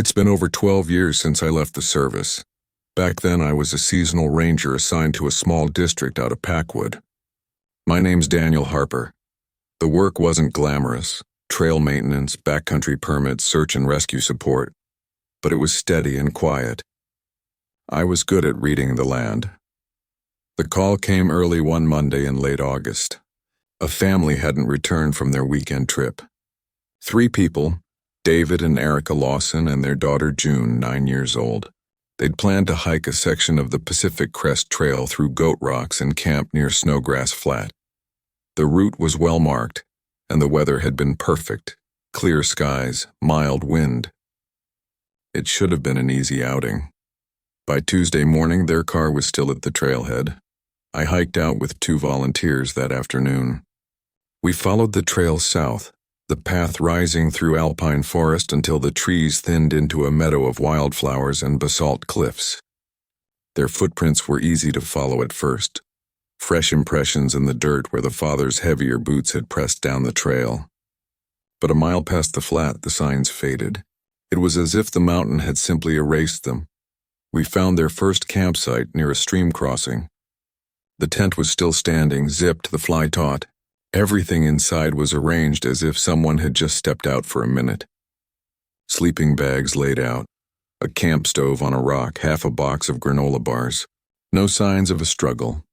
It's been over 12 years since I left the service. Back then, I was a seasonal ranger assigned to a small district out of Packwood. My name's Daniel Harper. The work wasn't glamorous, trail maintenance, backcountry permits, search and rescue support, but it was steady and quiet. I was good at reading the land. The call came early one Monday in late August. A family hadn't returned from their weekend trip. 3 people, David and Erica Lawson and their daughter June, 9 years old. They'd planned to hike a section of the Pacific Crest Trail through Goat Rocks and camp near Snowgrass Flat. The route was well marked, and the weather had been perfect, clear skies, mild wind. It should have been an easy outing. By Tuesday morning, their car was still at the trailhead. I hiked out with 2 volunteers that afternoon. We followed the trail south, the path rising through alpine forest until the trees thinned into a meadow of wildflowers and basalt cliffs. Their footprints were easy to follow at first, fresh impressions in the dirt where the father's heavier boots had pressed down the trail. But a mile past the flat, the signs faded. It was as if the mountain had simply erased them. We found their first campsite near a stream crossing. The tent was still standing, zipped, the fly taut. Everything inside was arranged as if someone had just stepped out for a minute. Sleeping bags laid out, a camp stove on a rock, half a box of granola bars. No signs of a struggle.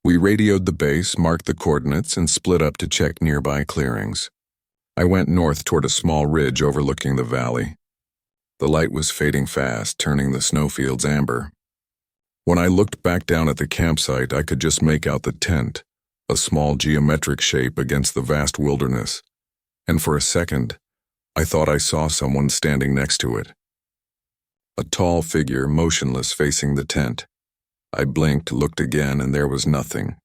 We radioed the base, marked the coordinates, and split up to check nearby clearings. I went north toward a small ridge overlooking the valley. The light was fading fast, turning the snowfields amber. When I looked back down at the campsite, I could just make out the tent, a small geometric shape against the vast wilderness, and for a second, I thought I saw someone standing next to it. A tall figure, motionless, facing the tent. I blinked, looked again, and there was nothing.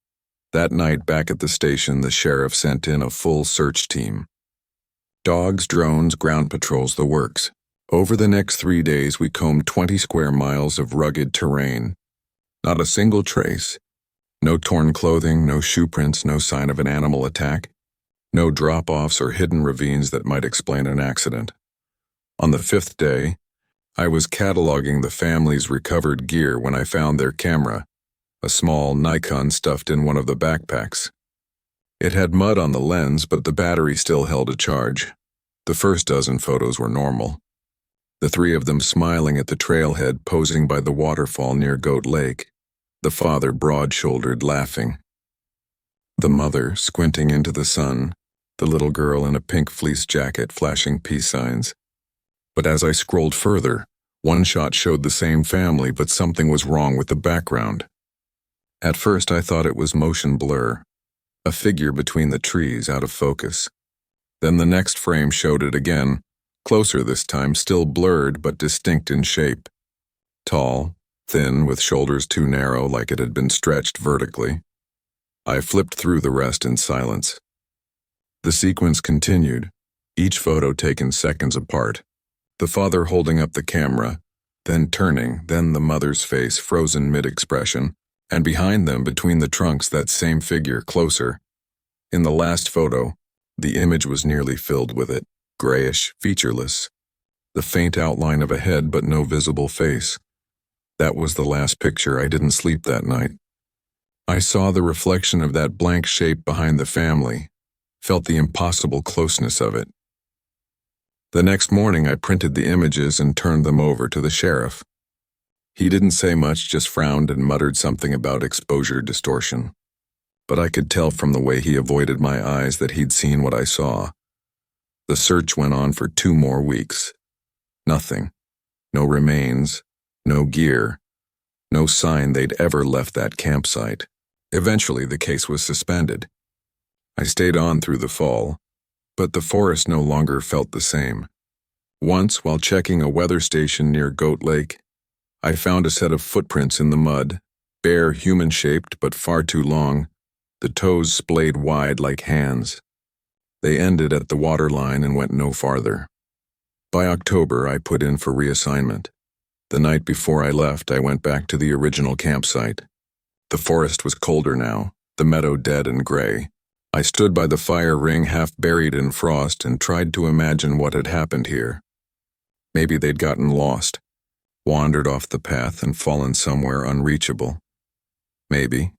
That night, back at the station, the sheriff sent in a full search team. Dogs, drones, ground patrols, the works. Over the next 3 days, we combed 20 square miles of rugged terrain. Not a single trace. No torn clothing, no shoe prints, no sign of an animal attack. No drop-offs or hidden ravines that might explain an accident. On the 5th day, I was cataloging the family's recovered gear when I found their camera, a small Nikon stuffed in one of the backpacks. It had mud on the lens, but the battery still held a charge. The first dozen photos were normal. The 3 of them smiling at the trailhead, posing by the waterfall near Goat Lake. The father broad-shouldered, laughing. The mother squinting into the sun, the little girl in a pink fleece jacket flashing peace signs. But as I scrolled further, one shot showed the same family, but something was wrong with the background. At first I thought it was motion blur, a figure between the trees out of focus. Then the next frame showed it again, closer this time, still blurred but distinct in shape. Tall, thin, with shoulders too narrow like it had been stretched vertically. I flipped through the rest in silence. The sequence continued, each photo taken seconds apart. The father holding up the camera, then turning, then the mother's face frozen mid-expression, and behind them, between the trunks, that same figure, closer. In the last photo, the image was nearly filled with it, grayish, featureless. The faint outline of a head but no visible face. That was the last picture. I didn't sleep that night. I saw the reflection of that blank shape behind the family, felt the impossible closeness of it. The next morning I printed the images and turned them over to the sheriff. He didn't say much, just frowned and muttered something about exposure distortion. But I could tell from the way he avoided my eyes that he'd seen what I saw. The search went on for 2 more weeks. Nothing. No remains. No gear. No sign they'd ever left that campsite. Eventually, the case was suspended. I stayed on through the fall, but the forest no longer felt the same. Once, while checking a weather station near Goat Lake, I found a set of footprints in the mud, bare, human-shaped, but far too long, the toes splayed wide like hands. They ended at the water line and went no farther. By October, I put in for reassignment. The night before I left, I went back to the original campsite. The forest was colder now, the meadow dead and gray. I stood by the fire ring half buried in frost and tried to imagine what had happened here. Maybe they'd gotten lost, wandered off the path and fallen somewhere unreachable. Maybe.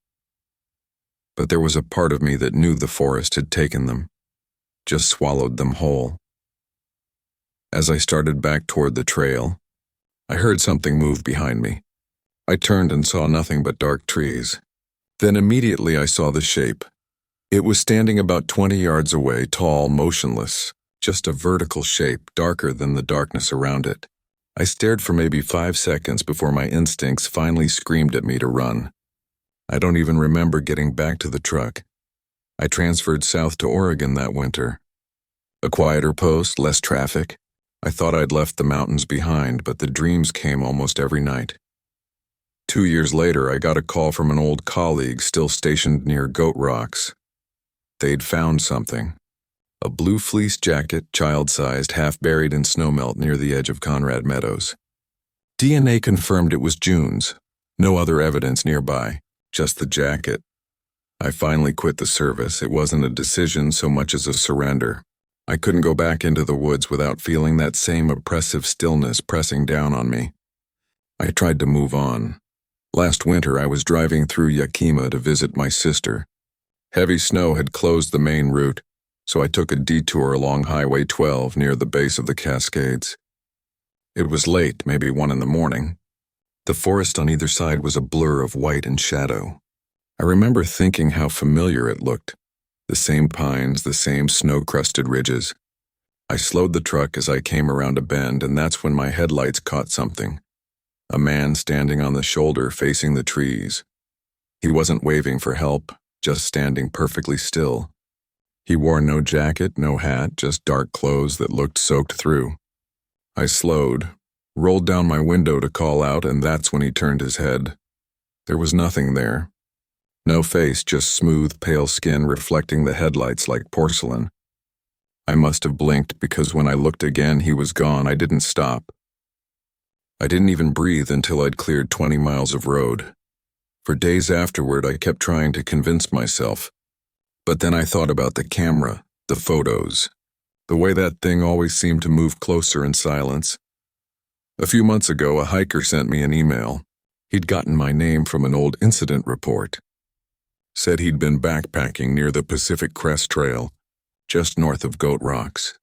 But there was a part of me that knew the forest had taken them, just swallowed them whole. As I started back toward the trail, I heard something move behind me. I turned and saw nothing but dark trees. Then immediately I saw the shape. It was standing about 20 yards away, tall, motionless, just a vertical shape, darker than the darkness around it. I stared for maybe 5 seconds before my instincts finally screamed at me to run. I don't even remember getting back to the truck. I transferred south to Oregon that winter. A quieter post, less traffic. I thought I'd left the mountains behind, but the dreams came almost every night. 2 years later, I got a call from an old colleague still stationed near Goat Rocks. They'd found something. A blue fleece jacket, child-sized, half buried in snowmelt near the edge of Conrad Meadows. DNA confirmed it was June's. No other evidence nearby, just the jacket. I finally quit the service. It wasn't a decision so much as a surrender. I couldn't go back into the woods without feeling that same oppressive stillness pressing down on me. I tried to move on. Last winter, I was driving through Yakima to visit my sister. Heavy snow had closed the main route, so I took a detour along Highway 12 near the base of the Cascades. It was late, maybe 1 in the morning. The forest on either side was a blur of white and shadow. I remember thinking how familiar it looked. The same pines, the same snow-crusted ridges. I slowed the truck as I came around a bend, and that's when my headlights caught something. A man standing on the shoulder facing the trees. He wasn't waving for help, just standing perfectly still. He wore no jacket, no hat, just dark clothes that looked soaked through. I slowed, rolled down my window to call out, and that's when he turned his head. There was nothing there. No face, just smooth, pale skin reflecting the headlights like porcelain. I must have blinked because when I looked again, he was gone. I didn't stop. I didn't even breathe until I'd cleared 20 miles of road. For days afterward, I kept trying to convince myself. But then I thought about the camera, the photos, the way that thing always seemed to move closer in silence. A few months ago, a hiker sent me an email. He'd gotten my name from an old incident report. Said he'd been backpacking near the Pacific Crest Trail, just north of Goat Rocks.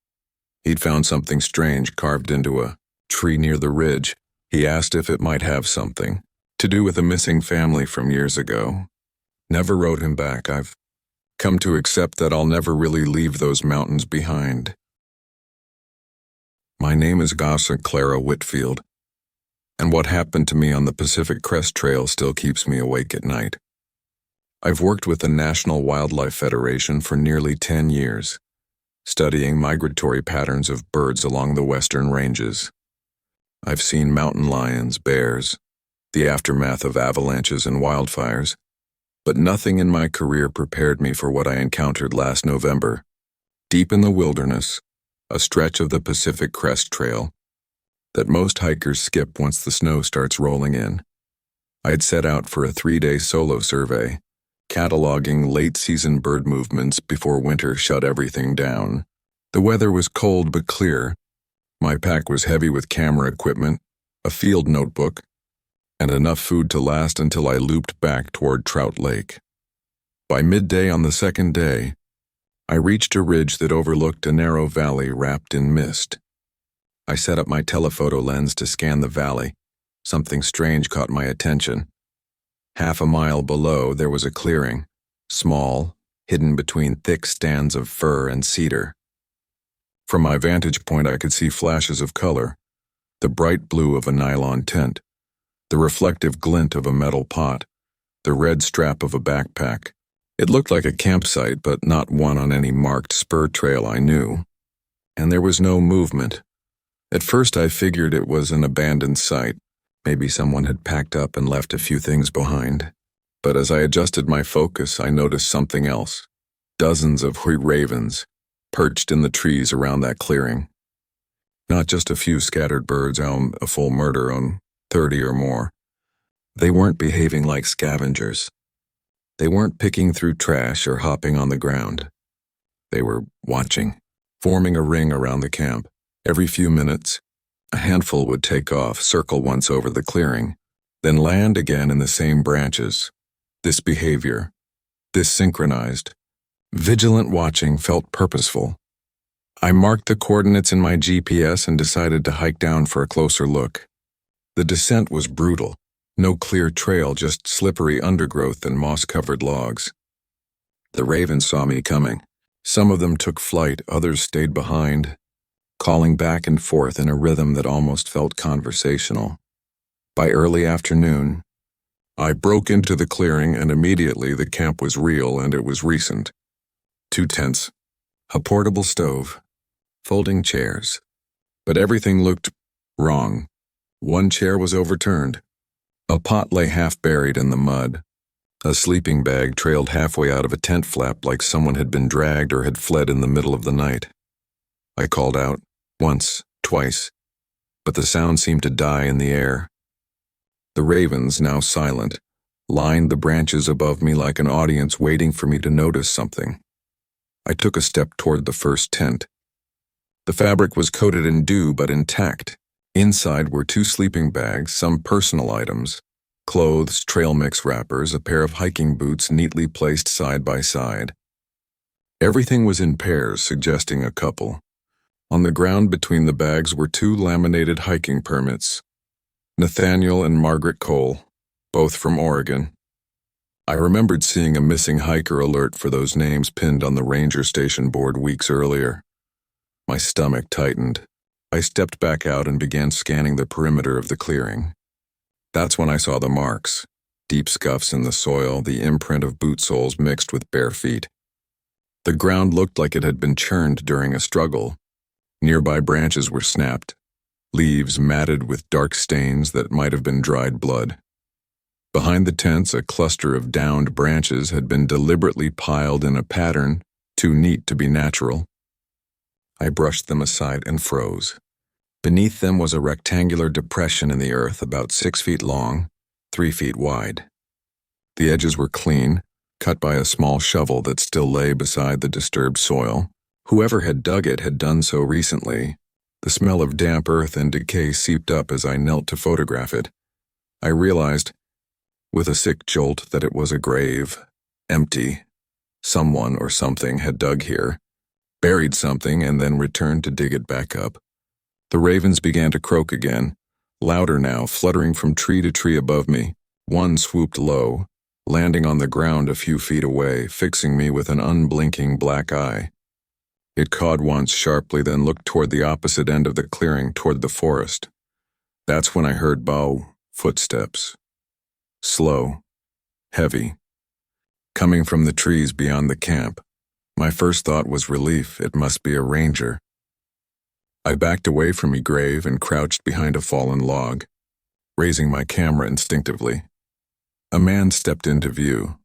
He'd found something strange carved into a tree near the ridge. He asked if it might have something to do with a missing family from years ago. Never wrote him back. I've come to accept that I'll never really leave those mountains behind. My name is Gasa Clara Whitfield, and what happened to me on the Pacific Crest Trail still keeps me awake at night. I've worked with the National Wildlife Federation for nearly 10 years, studying migratory patterns of birds along the western ranges. I've seen mountain lions, bears, the aftermath of avalanches and wildfires, but nothing in my career prepared me for what I encountered last November. Deep in the wilderness, a stretch of the Pacific Crest Trail that most hikers skip once the snow starts rolling in. I had set out for a 3-day solo survey, cataloging late-season bird movements before winter shut everything down. The weather was cold but clear. My pack was heavy with camera equipment, a field notebook, and enough food to last until I looped back toward Trout Lake. By midday on the second day, I reached a ridge that overlooked a narrow valley wrapped in mist. I set up my telephoto lens to scan the valley. Something strange caught my attention. Half a mile below, there was a clearing, small, hidden between thick stands of fir and cedar. From my vantage point, I could see flashes of color, the bright blue of a nylon tent, the reflective glint of a metal pot, the red strap of a backpack. It looked like a campsite, but not one on any marked spur trail I knew. And there was no movement. At first, I figured it was an abandoned site. Maybe someone had packed up and left a few things behind. But as I adjusted my focus, I noticed something else. Dozens of white ravens perched in the trees around that clearing. Not just a few scattered birds, a full murder on 30 or more. They weren't behaving like scavengers. They weren't picking through trash or hopping on the ground. They were watching, forming a ring around the camp. Every few minutes, A handful would take off, circle once over the clearing, then land again in the same branches. This behavior, this synchronized, vigilant watching felt purposeful. I marked the coordinates in my GPS and decided to hike down for a closer look. The descent was brutal. No clear trail, just slippery undergrowth and moss-covered logs. The ravens saw me coming. Some of them took flight, others stayed behind, calling back and forth in a rhythm that almost felt conversational. By early afternoon, I broke into the clearing and immediately the camp was real and it was recent. 2 tents, a portable stove, folding chairs. But everything looked wrong. One chair was overturned. A pot lay half buried in the mud. A sleeping bag trailed halfway out of a tent flap like someone had been dragged or had fled in the middle of the night. I called out, once, twice, but the sound seemed to die in the air. The ravens, now silent, lined the branches above me like an audience waiting for me to notice something. I took a step toward the first tent. The fabric was coated in dew but intact. Inside were 2 sleeping bags, some personal items, clothes, trail mix wrappers, a pair of hiking boots neatly placed side by side. Everything was in pairs, suggesting a couple. On the ground between the bags were 2 laminated hiking permits. Nathaniel and Margaret Cole, both from Oregon. I remembered seeing a missing hiker alert for those names pinned on the ranger station board weeks earlier. My stomach tightened. I stepped back out and began scanning the perimeter of the clearing. That's when I saw the marks, deep scuffs in the soil, the imprint of boot soles mixed with bare feet. The ground looked like it had been churned during a struggle. Nearby branches were snapped, leaves matted with dark stains that might have been dried blood. Behind the tents, a cluster of downed branches had been deliberately piled in a pattern too neat to be natural. I brushed them aside and froze. Beneath them was a rectangular depression in the earth about 6 feet long, 3 feet wide. The edges were clean, cut by a small shovel that still lay beside the disturbed soil. Whoever had dug it had done so recently. The smell of damp earth and decay seeped up as I knelt to photograph it. I realized, with a sick jolt, that it was a grave, empty. Someone or something had dug here, buried something, and then returned to dig it back up. The ravens began to croak again, louder now, fluttering from tree to tree above me. One swooped low, landing on the ground a few feet away, fixing me with an unblinking black eye. It cawed once sharply, then looked toward the opposite end of the clearing, toward the forest. That's when I heard footsteps. Slow, heavy, coming from the trees beyond the camp. My first thought was relief. It must be a ranger. I backed away from my grave and crouched behind a fallen log, raising my camera instinctively. A man stepped into view.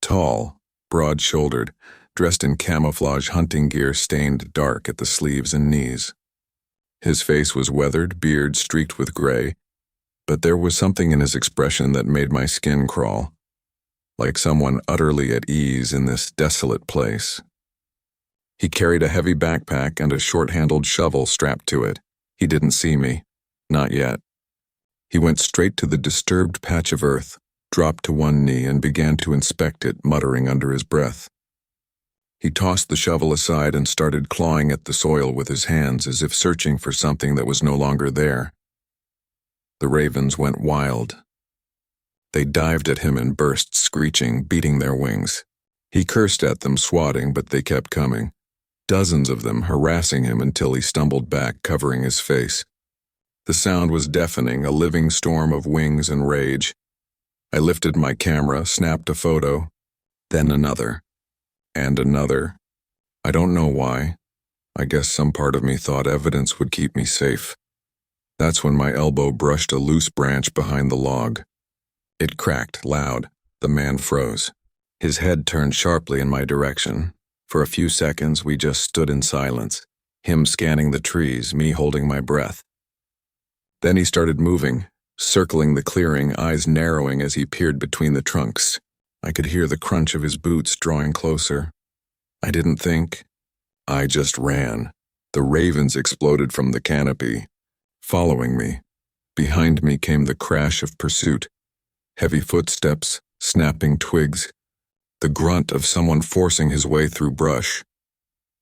Tall, broad-shouldered, dressed in camouflage hunting gear stained dark at the sleeves and knees. His face was weathered, beard streaked with gray, but there was something in his expression that made my skin crawl, like someone utterly at ease in this desolate place. He carried a heavy backpack and a short-handled shovel strapped to it. He didn't see me. Not yet. He went straight to the disturbed patch of earth, dropped to one knee, and began to inspect it, muttering under his breath. He tossed the shovel aside and started clawing at the soil with his hands as if searching for something that was no longer there. The ravens went wild. They dived at him in bursts, screeching, beating their wings. He cursed at them, swatting, but they kept coming. Dozens of them harassing him until he stumbled back, covering his face. The sound was deafening, a living storm of wings and rage. I lifted my camera, snapped a photo, then another, and another. I don't know why. I guess some part of me thought evidence would keep me safe. That's when my elbow brushed a loose branch behind the log. It cracked, loud. The man froze. His head turned sharply in my direction. For a few seconds, we just stood in silence, him scanning the trees, me holding my breath. Then he started moving, circling the clearing, eyes narrowing as he peered between the trunks. I could hear the crunch of his boots drawing closer. I didn't think. I just ran. The ravens exploded from the canopy, following me. Behind me came the crash of pursuit, heavy footsteps, snapping twigs, the grunt of someone forcing his way through brush.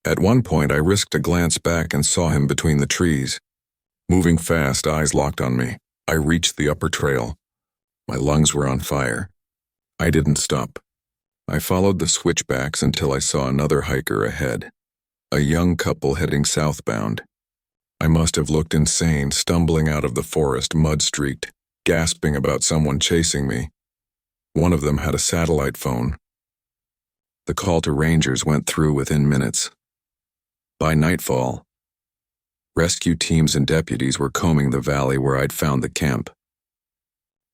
At one point, I risked a glance back and saw him between the trees. Moving fast, eyes locked on me. I reached the upper trail. My lungs were on fire. I didn't stop. I followed the switchbacks until I saw another hiker ahead, a young couple heading southbound. I must have looked insane, stumbling out of the forest, mud-streaked, gasping about someone chasing me. One of them had a satellite phone. The call to rangers went through within minutes. By nightfall, rescue teams and deputies were combing the valley where I'd found the camp.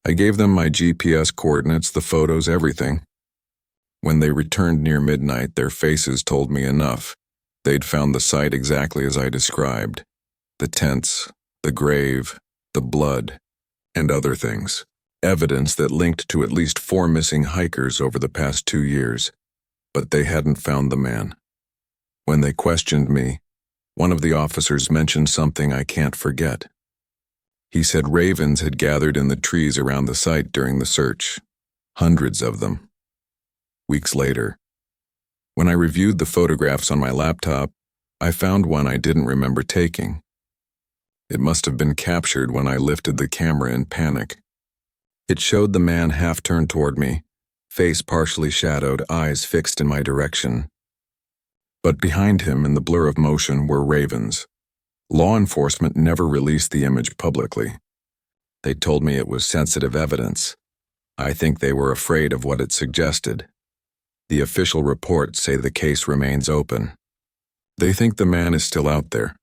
I gave them my GPS coordinates, the photos, everything. When they returned near midnight, their faces told me enough. They'd found the site exactly as I described. The tents, the grave, the blood, and other things. Evidence that linked to at least 4 missing hikers over the past 2 years. But they hadn't found the man. When they questioned me, one of the officers mentioned something I can't forget. He said ravens had gathered in the trees around the site during the search. Hundreds of them. Weeks later, when I reviewed the photographs on my laptop, I found one I didn't remember taking. It must have been captured when I lifted the camera in panic. It showed the man half turned toward me, face partially shadowed, eyes fixed in my direction. But behind him, in the blur of motion, were ravens. Law enforcement never released the image publicly. They told me it was sensitive evidence. I think they were afraid of what it suggested. The official reports say the case remains open. They think the man is still out there,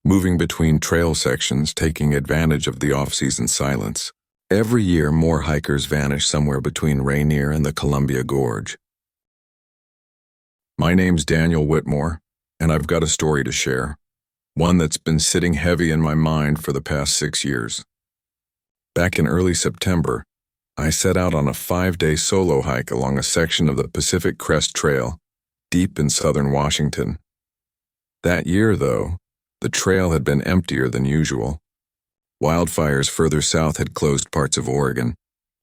moving between trail sections, taking advantage of the off-season silence. Every year, more hikers vanish somewhere between Rainier and the Columbia Gorge. My name's Daniel Whitmore, and I've got a story to share, one that's been sitting heavy in my mind for the past 6 years. Back in early September, I set out on a 5-day solo hike along a section of the Pacific Crest Trail, deep in southern Washington. That year, though, the trail had been emptier than usual. Wildfires further south had closed parts of Oregon,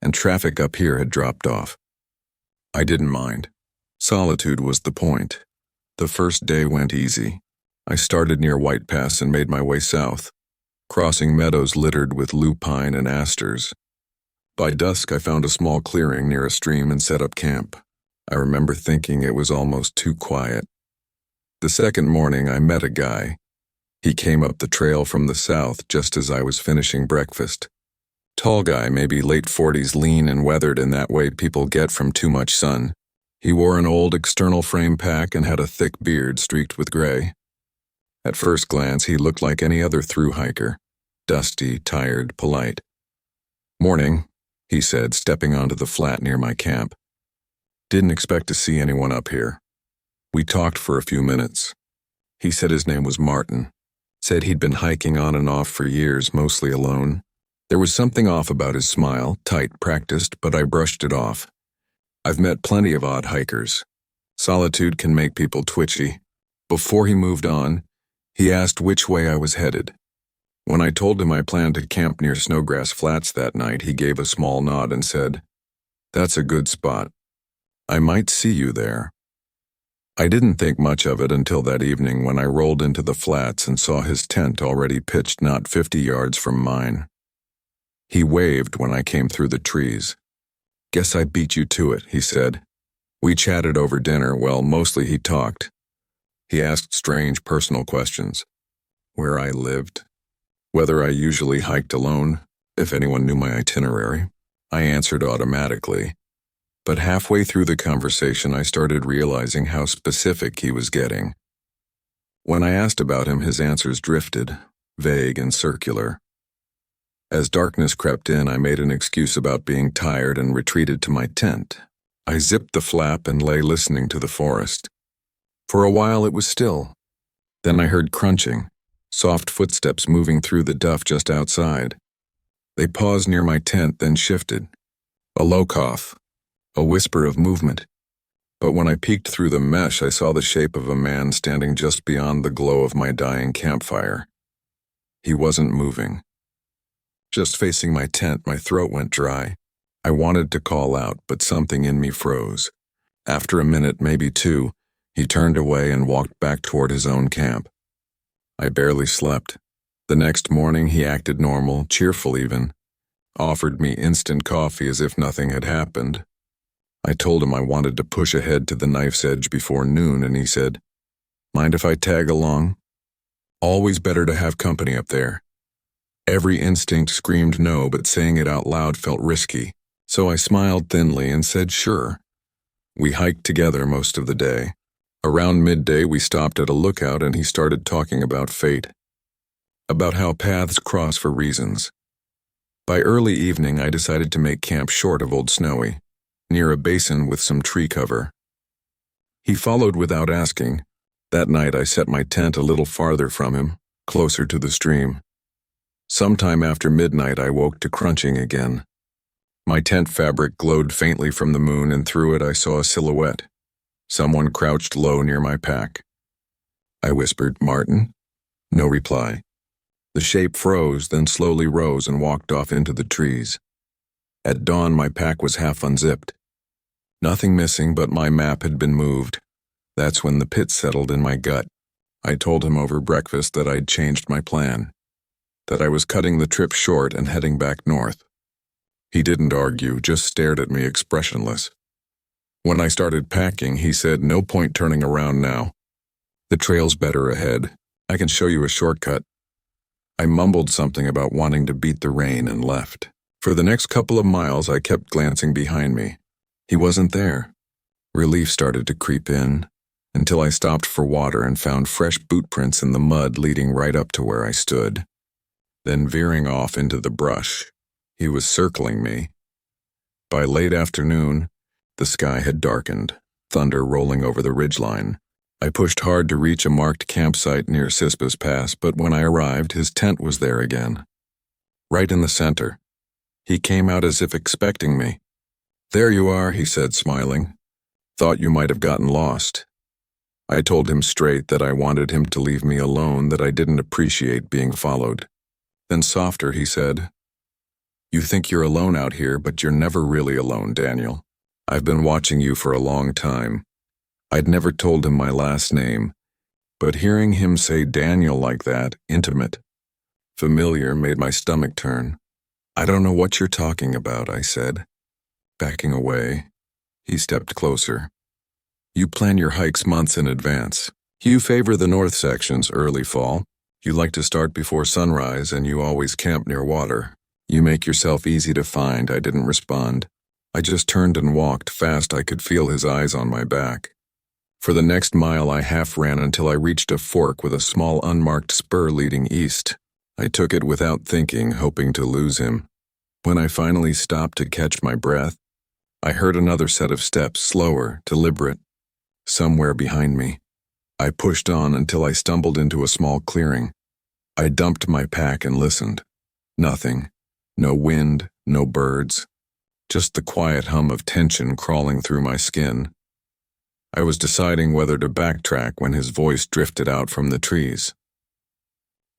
and traffic up here had dropped off. I didn't mind. Solitude was the point. The first day went easy. I started near White Pass and made my way south, crossing meadows littered with lupine and asters. By dusk, I found a small clearing near a stream and set up camp. I remember thinking it was almost too quiet. The second morning, I met a guy. He came up the trail from the south just as I was finishing breakfast. Tall guy, maybe late 40s, lean and weathered in that way people get from too much sun. He wore an old external frame pack and had a thick beard streaked with gray. At first glance, he looked like any other through hiker, dusty, tired, polite. "Morning," he said, stepping onto the flat near my camp. "Didn't expect to see anyone up here." We talked for a few minutes. He said his name was Martin. Said he'd been hiking on and off for years, mostly alone. There was something off about his smile, tight, practiced, but I brushed it off. I've met plenty of odd hikers. Solitude can make people twitchy. Before he moved on, he asked which way I was headed. When I told him I planned to camp near Snowgrass Flats that night, he gave a small nod and said, "That's a good spot. I might see you there." I didn't think much of it until that evening when I rolled into the flats and saw his tent already pitched not 50 yards from mine. He waved when I came through the trees. "Guess I beat you to it," he said. We chatted over dinner. Well, mostly he talked. He asked strange personal questions. Where I lived. Whether I usually hiked alone, if anyone knew my itinerary. I answered automatically. But halfway through the conversation, I started realizing how specific he was getting. When I asked about him, his answers drifted, vague and circular. As darkness crept in, I made an excuse about being tired and retreated to my tent. I zipped the flap and lay listening to the forest. For a while it was still. Then I heard crunching, soft footsteps moving through the duff just outside. They paused near my tent, then shifted. A low cough, a whisper of movement. But when I peeked through the mesh, I saw the shape of a man standing just beyond the glow of my dying campfire. He wasn't moving. Just facing my tent, my throat went dry. I wanted to call out, but something in me froze. After a minute, maybe two, he turned away and walked back toward his own camp. I barely slept. The next morning, he acted normal, cheerful even. Offered me instant coffee as if nothing had happened. I told him I wanted to push ahead to the knife's edge before noon, and he said, "Mind if I tag along?" Always better to have company up there. Every instinct screamed no, but saying it out loud felt risky, so I smiled thinly and said sure. We hiked together most of the day. Around midday, we stopped at a lookout and he started talking about fate. About how paths cross for reasons. By early evening, I decided to make camp short of Old Snowy, near a basin with some tree cover. He followed without asking. That night, I set my tent a little farther from him, closer to the stream. Sometime after midnight, I woke to crunching again. My tent fabric glowed faintly from the moon, and through it I saw a silhouette. Someone crouched low near my pack. I whispered, "Martin?" No reply. The shape froze, then slowly rose and walked off into the trees. At dawn, my pack was half unzipped. Nothing missing, but my map had been moved. That's when the pit settled in my gut. I told him over breakfast that I'd changed my plan, that I was cutting the trip short and heading back north. He didn't argue, just stared at me expressionless. When I started packing, he said, "No point turning around now. The trail's better ahead. I can show you a shortcut." I mumbled something about wanting to beat the rain and left. For the next couple of miles, I kept glancing behind me. He wasn't there. Relief started to creep in, until I stopped for water and found fresh boot prints in the mud leading right up to where I stood. Then veering off into the brush, he was circling me. By late afternoon, the sky had darkened, thunder rolling over the ridgeline. I pushed hard to reach a marked campsite near Cispa's Pass, but when I arrived, his tent was there again. Right in the center. He came out as if expecting me. "There you are," he said, smiling. "Thought you might have gotten lost." I told him straight that I wanted him to leave me alone, that I didn't appreciate being followed. Then softer, he said, "You think you're alone out here, but you're never really alone, Daniel. I've been watching you for a long time." I'd never told him my last name, but hearing him say Daniel like that, intimate, familiar, made my stomach turn. "I don't know what you're talking about," I said. Backing away, he stepped closer. "You plan your hikes months in advance. You favor the north sections early fall. You like to start before sunrise, and you always camp near water. You make yourself easy to find." I didn't respond. I just turned and walked fast. I could feel his eyes on my back. For the next mile, I half ran until I reached a fork with a small unmarked spur leading east. I took it without thinking, hoping to lose him. When I finally stopped to catch my breath, I heard another set of steps, slower, deliberate, somewhere behind me. I pushed on until I stumbled into a small clearing. I dumped my pack and listened. Nothing. No wind, no birds. Just the quiet hum of tension crawling through my skin. I was deciding whether to backtrack when his voice drifted out from the trees.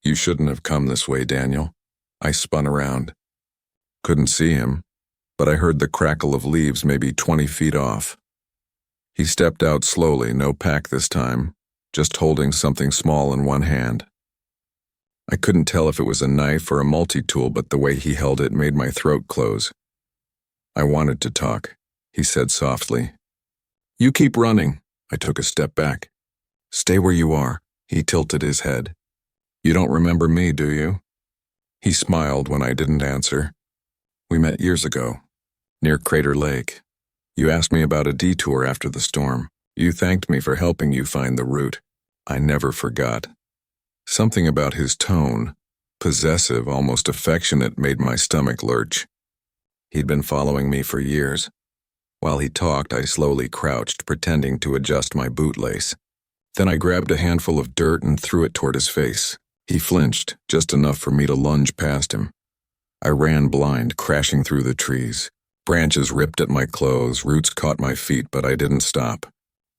"You shouldn't have come this way, Daniel." I spun around. Couldn't see him, but I heard the crackle of leaves maybe 20 feet off. He stepped out slowly, no pack this time, just holding something small in one hand. I couldn't tell if it was a knife or a multi-tool, but the way he held it made my throat close. "I wanted to talk," he said softly. "You keep running." I took a step back. "Stay where you are." He tilted his head. "You don't remember me, do you?" He smiled when I didn't answer. "We met years ago, near Crater Lake. You asked me about a detour after the storm. You thanked me for helping you find the route. I never forgot." Something about his tone, possessive, almost affectionate, made my stomach lurch. He'd been following me for years. While he talked, I slowly crouched, pretending to adjust my bootlace. Then I grabbed a handful of dirt and threw it toward his face. He flinched, just enough for me to lunge past him. I ran blind, crashing through the trees. Branches ripped at my clothes, roots caught my feet, but I didn't stop.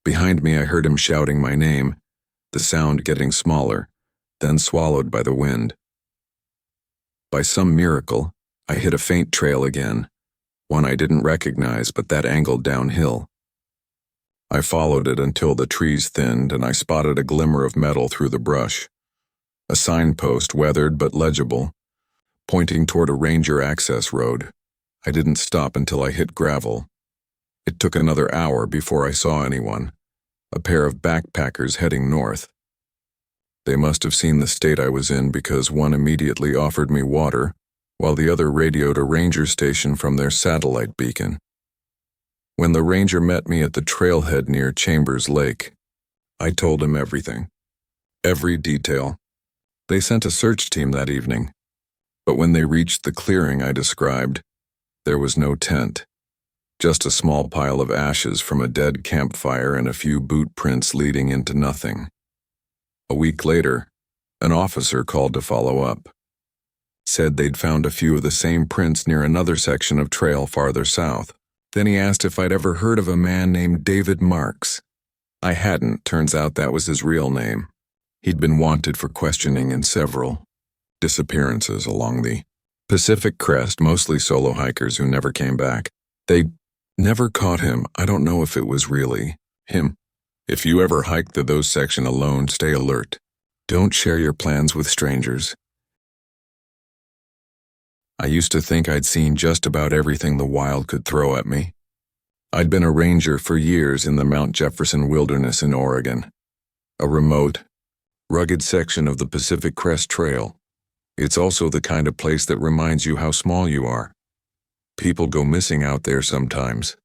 Behind me, I heard him shouting my name, the sound getting smaller, then swallowed by the wind. By some miracle, I hit a faint trail again, one I didn't recognize but that angled downhill. I followed it until the trees thinned and I spotted a glimmer of metal through the brush. A signpost, weathered but legible, pointing toward a ranger access road. I didn't stop until I hit gravel. It took another hour before I saw anyone, a pair of backpackers heading north. They must have seen the state I was in because one immediately offered me water, while the other radioed a ranger station from their satellite beacon. When the ranger met me at the trailhead near Chambers Lake, I told him everything. Every detail. They sent a search team that evening, but when they reached the clearing I described, there was no tent. Just a small pile of ashes from a dead campfire and a few boot prints leading into nothing. A week later, an officer called to follow up. Said they'd found a few of the same prints near another section of trail farther south. Then he asked if I'd ever heard of a man named David Marks. I hadn't. Turns out that was his real name. He'd been wanted for questioning in several disappearances along the Pacific Crest, mostly solo hikers who never came back. They never caught him. I don't know if it was really him. If you ever hike through those sections alone, stay alert. Don't share your plans with strangers. I used to think I'd seen just about everything the wild could throw at me. I'd been a ranger for years in the Mount Jefferson Wilderness in Oregon, a remote, rugged section of the Pacific Crest Trail. It's also the kind of place that reminds you how small you are. People go missing out there sometimes.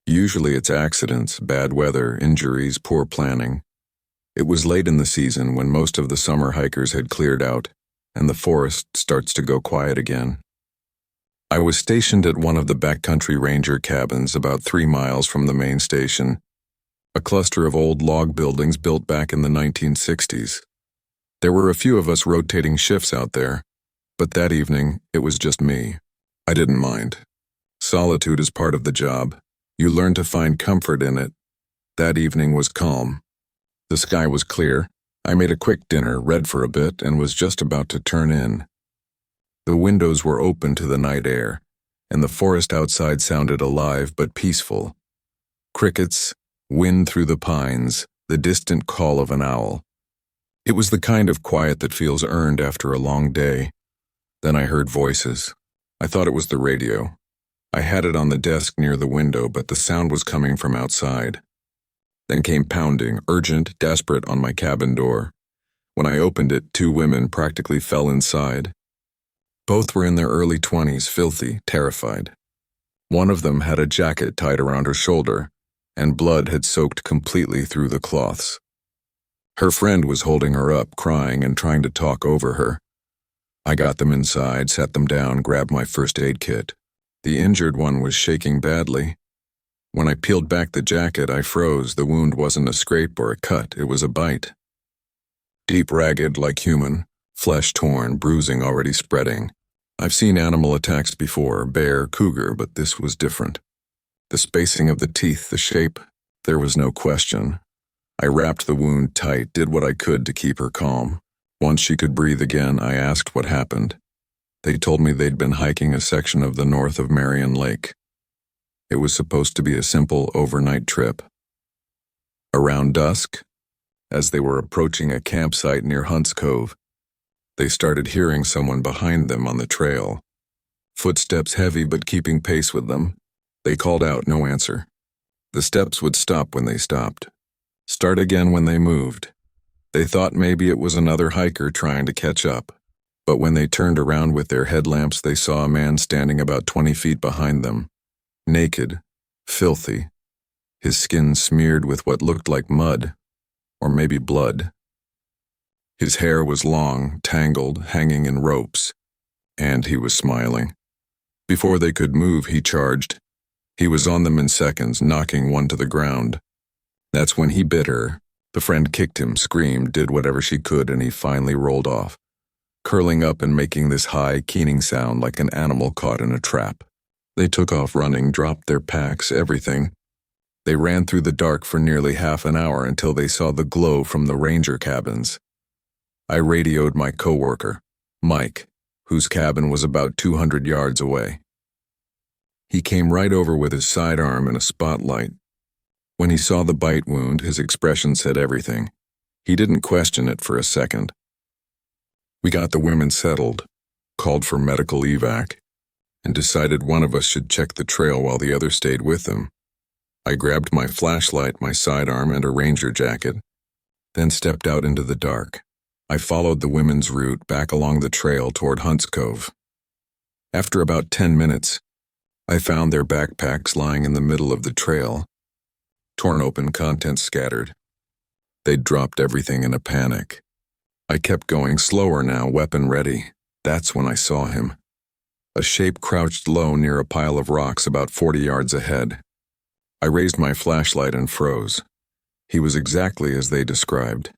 Usually it's accidents, bad weather, injuries, poor planning. It was late in the season when most of the summer hikers had cleared out, and the forest starts to go quiet again. I was stationed at one of the backcountry ranger cabins about 3 miles from the main station, a cluster of old log buildings built back in the 1960s. There were a few of us rotating shifts out there, but that evening it was just me. I didn't mind. Solitude is part of the job. You learn to find comfort in it. That evening was calm. The sky was clear. I made a quick dinner, read for a bit, and was just about to turn in. The windows were open to the night air, and the forest outside sounded alive but peaceful. Crickets, wind through the pines, the distant call of an owl. It was the kind of quiet that feels earned after a long day. Then I heard voices. I thought it was the radio. I had it on the desk near the window, but the sound was coming from outside. Then came pounding, urgent, desperate on my cabin door. When I opened it, 2 women practically fell inside. Both were in their early 20s, filthy, terrified. One of them had a jacket tied around her shoulder, and blood had soaked completely through the cloths. Her friend was holding her up, crying and trying to talk over her. I got them inside, sat them down, grabbed my first aid kit. The injured one was shaking badly. When I peeled back the jacket, I froze. The wound wasn't a scrape or a cut, it was a bite. Deep, ragged, like human, flesh torn, bruising already spreading. I've seen animal attacks before, bear, cougar, but this was different. The spacing of the teeth, the shape, there was no question. I wrapped the wound tight, did what I could to keep her calm. Once she could breathe again, I asked what happened. They told me they'd been hiking a section of the north of Marion Lake. It was supposed to be a simple overnight trip. Around dusk, as they were approaching a campsite near Hunt's Cove, they started hearing someone behind them on the trail. Footsteps heavy but keeping pace with them. They called out, no answer. The steps would stop when they stopped. Start again when they moved. They thought maybe it was another hiker trying to catch up. But when they turned around with their headlamps, they saw a man standing about 20 feet behind them. Naked, filthy, his skin smeared with what looked like mud, or maybe blood. His hair was long, tangled, hanging in ropes, and he was smiling. Before they could move, he charged. He was on them in seconds, knocking one to the ground. That's when he bit her. The friend kicked him, screamed, did whatever she could, and he finally rolled off, curling up and making this high, keening sound like an animal caught in a trap. They took off running, dropped their packs, everything. They ran through the dark for nearly half an hour until they saw the glow from the ranger cabins. I radioed my coworker, Mike, whose cabin was about 200 yards away. He came right over with his sidearm in a spotlight. When he saw the bite wound, his expression said everything. He didn't question it for a second. We got the women settled, called for medical evac, and decided one of us should check the trail while the other stayed with them. I grabbed my flashlight, my sidearm, and a ranger jacket, then stepped out into the dark. I followed the women's route back along the trail toward Hunt's Cove. After about 10 minutes, I found their backpacks lying in the middle of the trail, torn open, contents scattered. They'd dropped everything in a panic. I kept going slower now, weapon ready. That's when I saw him. A shape crouched low near a pile of rocks about 40 yards ahead. I raised my flashlight and froze. He was exactly as they described.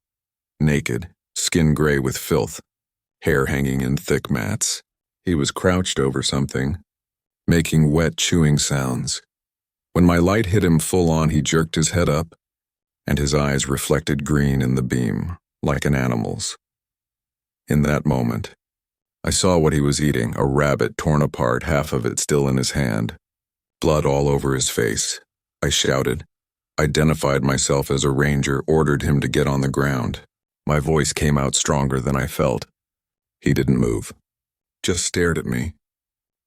Naked, skin gray with filth, hair hanging in thick mats. He was crouched over something, making wet chewing sounds. When my light hit him full on, he jerked his head up, and his eyes reflected green in the beam, like an animal's. In that moment, I saw what he was eating, a rabbit torn apart, half of it still in his hand. Blood all over his face. I shouted, identified myself as a ranger, ordered him to get on the ground. My voice came out stronger than I felt. He didn't move, just stared at me.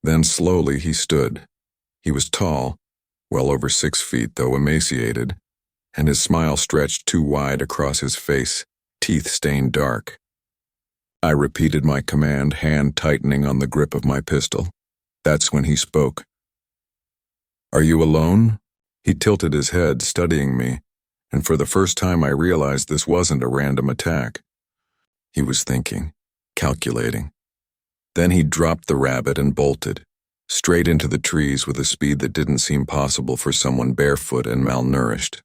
Then slowly he stood. He was tall, well over 6 feet, though emaciated, and his smile stretched too wide across his face, teeth stained dark. I repeated my command, hand tightening on the grip of my pistol. That's when he spoke. "Are you alone?" He tilted his head, studying me, and for the first time I realized this wasn't a random attack. He was thinking, calculating. Then he dropped the rabbit and bolted, straight into the trees with a speed that didn't seem possible for someone barefoot and malnourished.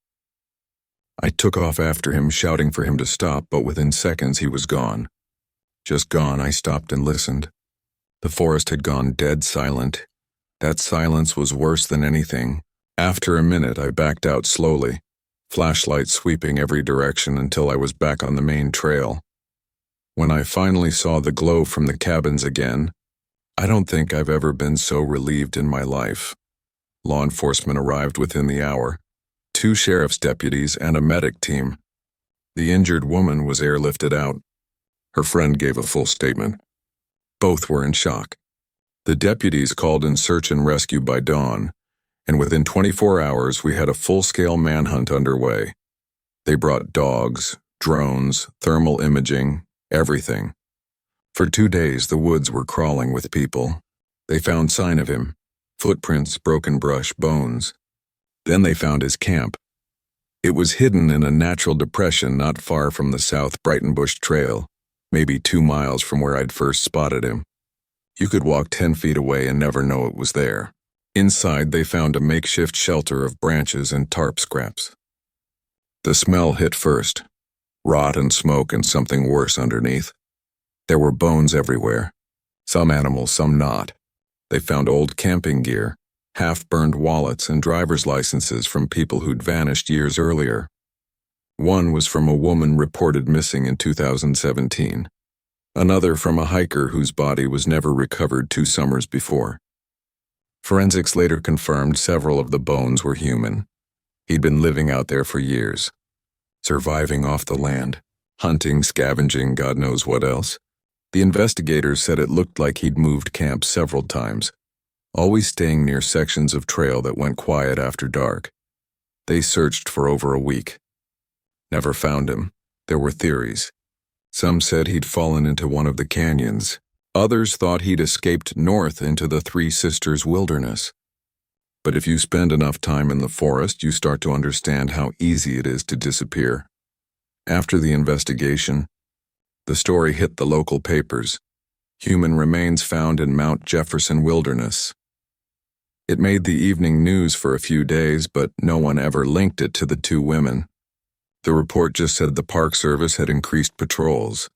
I took off after him, shouting for him to stop, but within seconds he was gone. Just gone. I stopped and listened. The forest had gone dead silent. That silence was worse than anything. After a minute, I backed out slowly, flashlight sweeping every direction until I was back on the main trail. When I finally saw the glow from the cabins again, I don't think I've ever been so relieved in my life. Law enforcement arrived within the hour. 2 sheriff's deputies and a medic team. The injured woman was airlifted out. Her friend gave a full statement. Both were in shock. The deputies called in search and rescue by dawn, and within 24 hours we had a full-scale manhunt underway. They brought dogs, drones, thermal imaging, everything. For 2 days the woods were crawling with people. They found sign of him, footprints, broken brush, bones. Then they found his camp. It was hidden in a natural depression not far from the South Brightonbush Trail, maybe 2 miles from where I'd first spotted him. You could walk 10 feet away and never know it was there. Inside, they found a makeshift shelter of branches and tarp scraps. The smell hit first. Rot and smoke and something worse underneath. There were bones everywhere. Some animals, some not. They found old camping gear, half-burned wallets, and driver's licenses from people who'd vanished years earlier. One was from a woman reported missing in 2017. Another from a hiker whose body was never recovered 2 summers before. Forensics later confirmed several of the bones were human. He'd been living out there for years, surviving off the land, hunting, scavenging, God knows what else. The investigators said it looked like he'd moved camp several times, always staying near sections of trail that went quiet after dark. They searched for over a week. Never found him. There were theories. Some said he'd fallen into one of the canyons. Others thought he'd escaped north into the Three Sisters wilderness. But if you spend enough time in the forest, you start to understand how easy it is to disappear. After the investigation, the story hit the local papers. Human remains found in Mount Jefferson Wilderness. It made the evening news for a few days, but no one ever linked it to the 2 women. The report just said the Park Service had increased patrols.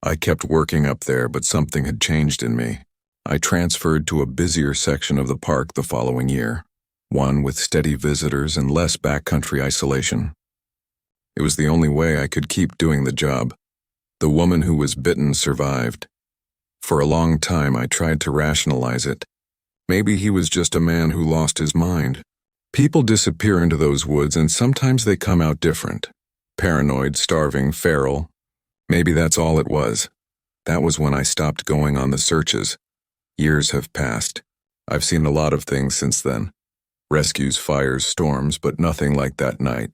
I kept working up there, but something had changed in me. I transferred to a busier section of the park the following year, one with steady visitors and less backcountry isolation. It was the only way I could keep doing the job. The woman who was bitten survived. For a long time, I tried to rationalize it. Maybe he was just a man who lost his mind. People disappear into those woods and sometimes they come out different. Paranoid, starving, feral. Maybe that's all it was. That was when I stopped going on the searches. Years have passed. I've seen a lot of things since then. Rescues, fires, storms, but nothing like that night.